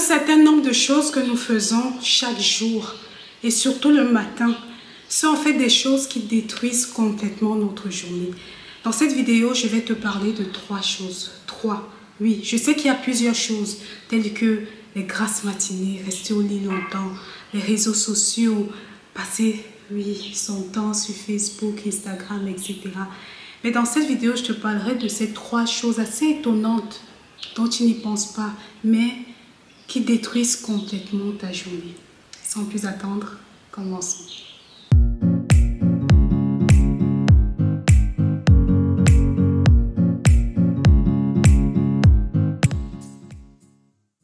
certain nombre de choses que nous faisons chaque jour et surtout le matin sont en fait des choses qui détruisent complètement notre journée. Dans cette vidéo, je vais te parler de 3 choses. 3. Oui, je sais qu'il y a plusieurs choses telles que les grasses matinées, rester au lit longtemps, les réseaux sociaux, passer son temps sur Facebook, Instagram, etc. Mais dans cette vidéo, je te parlerai de ces 3 choses assez étonnantes dont tu n'y penses pas, mais qui détruisent complètement ta journée. Sans plus attendre, commençons.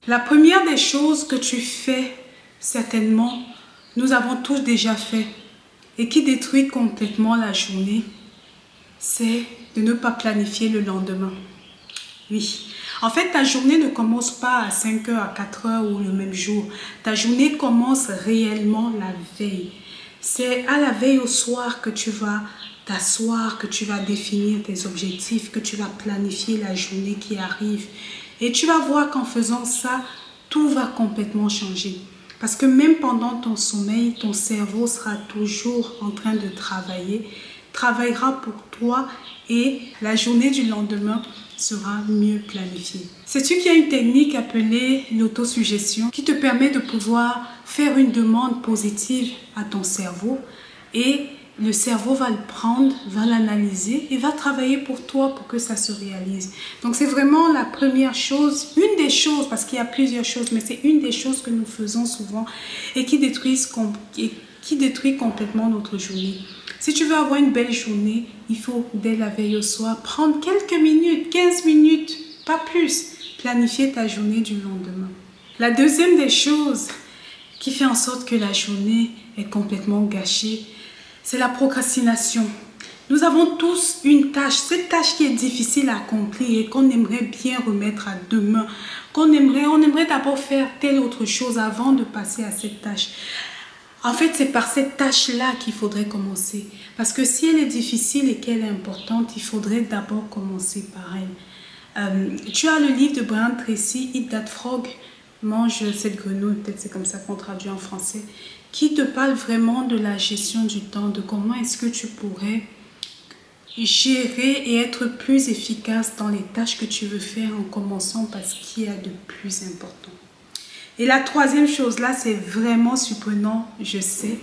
La première des choses que tu fais, certainement, nous avons tous déjà fait, et qui détruit complètement la journée, c'est de ne pas planifier le lendemain. Oui. En fait, ta journée ne commence pas à 5 h, à 4 h ou le même jour. Ta journée commence réellement la veille. C'est à la veille au soir que tu vas t'asseoir, que tu vas définir tes objectifs, que tu vas planifier la journée qui arrive. Et tu vas voir qu'en faisant ça, tout va complètement changer. Parce que même pendant ton sommeil, ton cerveau sera toujours en train de travaillera pour toi et la journée du lendemain sera mieux planifiée. Sais-tu qu'il y a une technique appelée l'autosuggestion qui te permet de pouvoir faire une demande positive à ton cerveau et le cerveau va le prendre, va l'analyser et va travailler pour toi pour que ça se réalise. Donc c'est vraiment la première chose, une des choses, parce qu'il y a plusieurs choses, mais c'est une des choses que nous faisons souvent et qui détruit complètement notre journée. Si tu veux avoir une belle journée, il faut dès la veille au soir prendre quelques minutes, 15 minutes, pas plus, planifier ta journée du lendemain. La deuxième des choses qui fait en sorte que la journée est complètement gâchée, c'est la procrastination. Nous avons tous une tâche, cette tâche qui est difficile à accomplir et qu'on aimerait bien remettre à demain, on aimerait d'abord faire telle autre chose avant de passer à cette tâche. En fait, c'est par cette tâche-là qu'il faudrait commencer. Parce que si elle est difficile et qu'elle est importante, il faudrait d'abord commencer par elle. Tu as le livre de Brian Tracy, Eat That Frog, mange cette grenouille, peut-être c'est comme ça qu'on traduit en français, qui te parle vraiment de la gestion du temps, de comment est-ce que tu pourrais gérer et être plus efficace dans les tâches que tu veux faire en commençant par ce qu'il y a de plus important. Et la troisième chose, là c'est vraiment surprenant, je sais,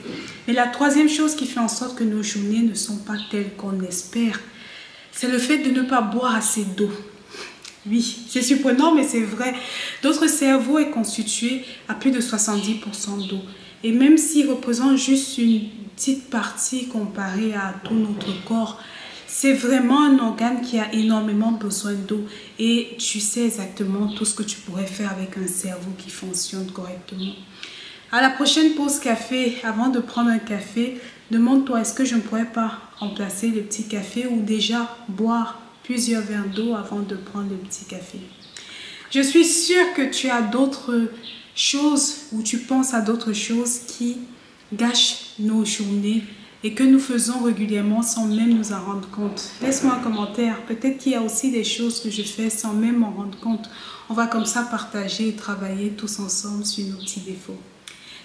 mais la troisième chose qui fait en sorte que nos journées ne sont pas telles qu'on espère, c'est le fait de ne pas boire assez d'eau. Oui, c'est surprenant, mais c'est vrai. Notre cerveau est constitué à plus de 70% d'eau. Et même s'il représente juste une petite partie comparée à tout notre corps, c'est vraiment un organe qui a énormément besoin d'eau. Et tu sais exactement tout ce que tu pourrais faire avec un cerveau qui fonctionne correctement. À la prochaine pause café, avant de prendre un café, demande-toi est-ce que je ne pourrais pas remplacer le petit café ou déjà boire plusieurs verres d'eau avant de prendre le petit café. Je suis sûre que tu as d'autres choses ou tu penses à d'autres choses qui gâchent nos journées et que nous faisons régulièrement sans même nous en rendre compte. Laisse-moi un commentaire. Peut-être qu'il y a aussi des choses que je fais sans même m'en rendre compte. On va comme ça partager et travailler tous ensemble sur nos petits défauts.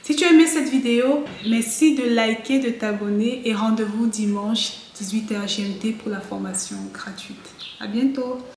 Si tu as aimé cette vidéo, merci de liker, de t'abonner et rendez-vous dimanche 18 h GMT pour la formation gratuite. À bientôt!